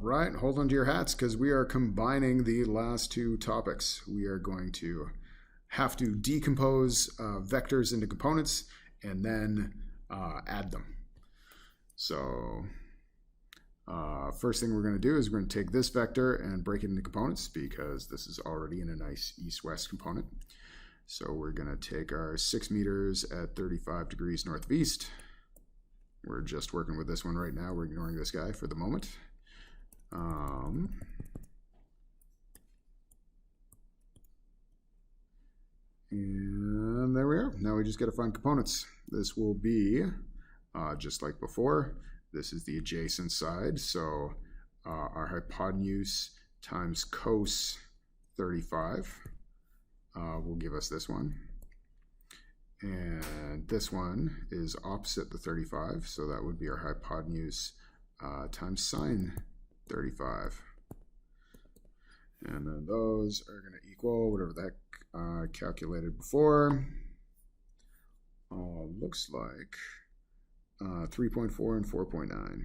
right, hold on to your hats because we are combining the last two topics. We are going to have to decompose vectors into components and then add them. So first thing we're going to do is we're going to take this vector and break it into components because this is already in a nice east-west component. So we're going to take our 6 meters at 35 degrees north of east. We're just working with this one right now. We're ignoring this guy for the moment. And there we are. Now we just got to find components. This will be, just like before, this is the adjacent side. So our hypotenuse times cos 35 will give us this one. And this one is opposite the 35, so that would be our hypotenuse times sine 35. And then those are going to equal whatever that calculated before. Looks like 3.4 and 4.9.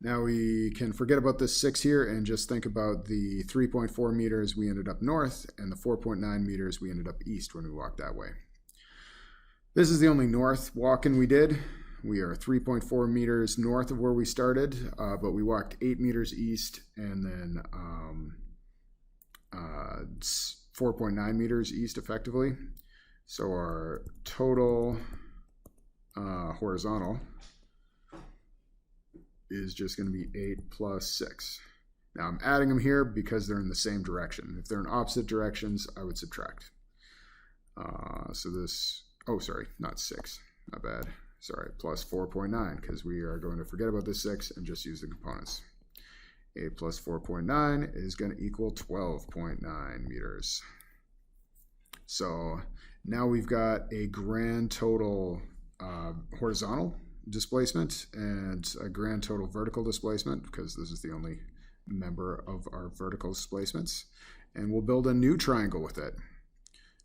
Now we can forget about this 6 here and just think about the 3.4 meters we ended up north and the 4.9 meters we ended up east when we walked that way. This is the only north walking we did. We are 3.4 meters north of where we started, but we walked 8 meters east and then 4.9 meters east effectively. So our total horizontal is just going to be 8 plus 6. Now I'm adding them here because they're in the same direction. If they're in opposite directions, I would subtract. So this, oh sorry, not 6, not bad. Sorry, plus 4.9 because we are going to forget about this 6 and just use the components. 8 plus 4.9 is going to equal 12.9 meters. So now we've got a grand total horizontal displacement and a grand total vertical displacement because this is the only member of our vertical displacements, and we'll build a new triangle with it.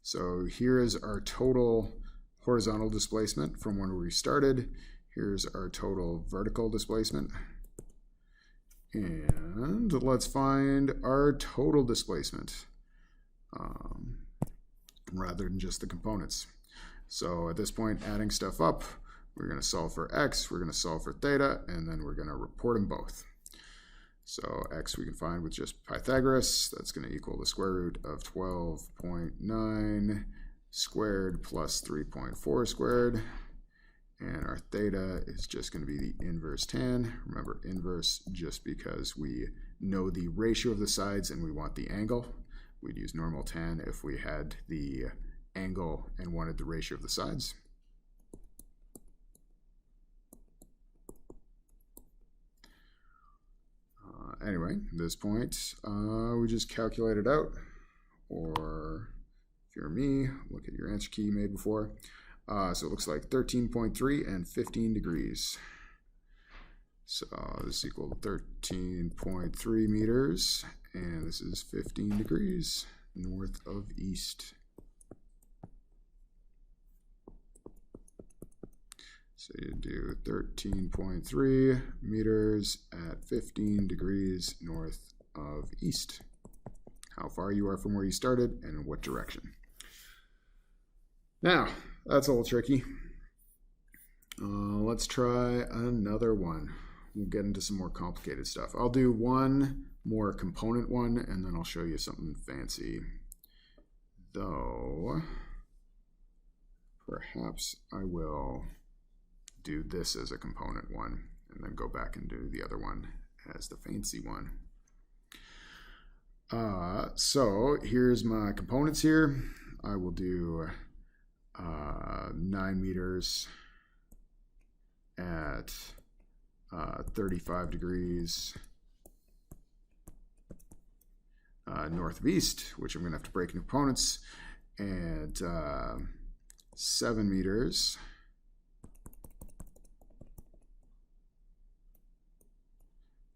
So here is our total horizontal displacement from when we started. Here's our total vertical displacement, and let's find our total displacement rather than just the components. So at this point, adding stuff up, we're going to solve for x, we're going to solve for theta, and then we're going to report them both. So x we can find with just Pythagoras. That's going to equal the square root of 12.9 squared plus 3.4 squared. And our theta is just going to be the inverse tan. Remember, inverse just because we know the ratio of the sides and we want the angle. We'd use normal tan if we had the angle and wanted the ratio of the sides. Anyway, at this point, we just calculate it out, or if you're me, look at your answer key you made before. So it looks like 13.3 and 15 degrees. So this is equal to 13.3 meters, and this is 15 degrees north of east. So you do 13.3 meters at 15 degrees north of east. How far you are from where you started and in what direction. Now, that's a little tricky. Let's try another one. We'll get into some more complicated stuff. I'll do one more component one, and then I'll show you something fancy. Though, perhaps I will do this as a component one, and then go back and do the other one as the fancy one. So here's my components here. I will do 9 meters at 35 degrees north of east, which I'm going to have to break into components, and 7 meters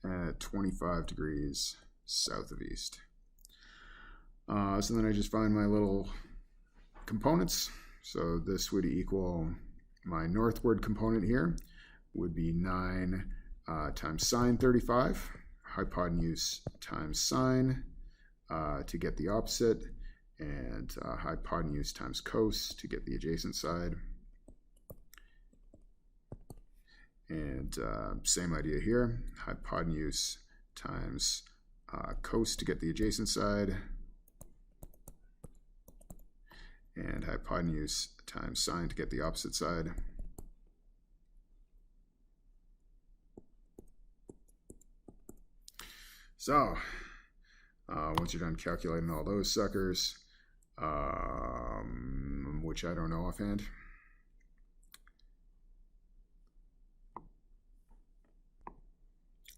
at 25 degrees south of east. So then I just find my little components. So this would equal my northward component here would be 9 times sine 35, hypotenuse times sine to get the opposite, and hypotenuse times cos to get the adjacent side. And same idea here, hypotenuse times cos to get the adjacent side, and hypotenuse times sine to get the opposite side. So, once you're done calculating all those suckers, which I don't know offhand,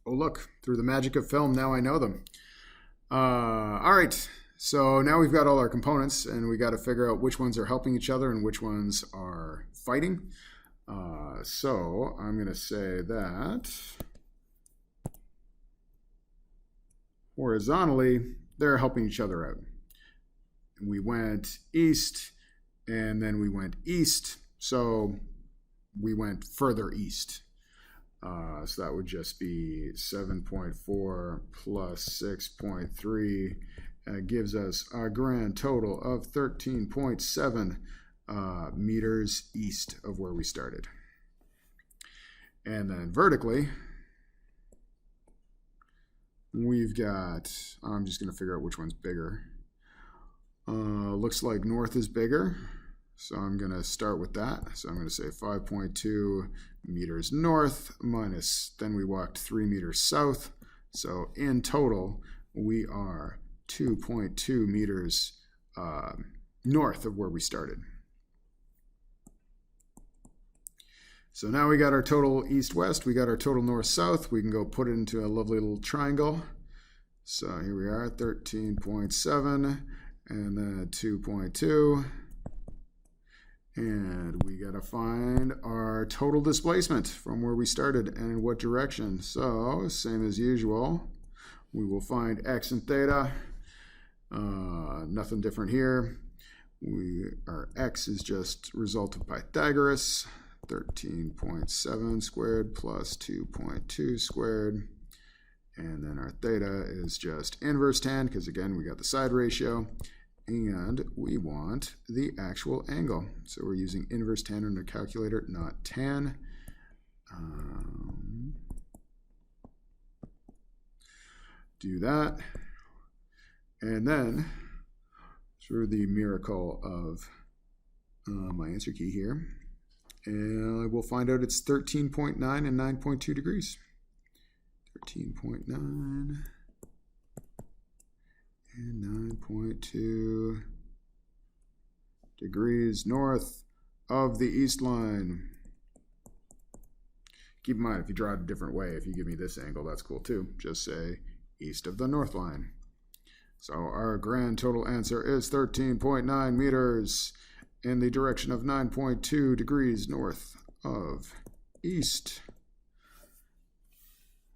oh look, through the magic of film, now I know them. All right, so now we've got all our components, and we got to figure out which ones are helping each other and which ones are fighting. So I'm going to say that horizontally, they're helping each other out. We went east, and then we went east, so we went further east. So that would just be 7.4 plus 6.3 gives us a grand total of 13.7 meters east of where we started. And then vertically, we've got, I'm just going to figure out which one's bigger. Looks like north is bigger, so I'm going to start with that. So I'm going to say 5.2 meters north minus, then we walked 3 meters south. So in total, we are 2.2 meters north of where we started. So now we got our total east-west, we got our total north-south. We can go put it into a lovely little triangle. So here we are, 13.7, and then 2.2. And we got to find our total displacement from where we started and in what direction. So, same as usual, we will find x and theta. Nothing different here. Our x is just result of Pythagoras, 13.7 squared plus 2.2 squared. And then our theta is just inverse tan, because again, we got the side ratio. And we want the actual angle. So we're using inverse tan on the calculator, not tan. Do that. And then, through the miracle of my answer key here, and we'll find out it's 13.9 and 9.2 degrees. 13.9 and 9.2 degrees north of the east line. Keep in mind, if you draw it a different way, if you give me this angle, that's cool too. Just say east of the north line. So our grand total answer is 13.9 meters in the direction of 9.2 degrees north of east.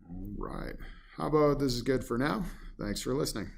All right. How about this is good for now? Thanks for listening.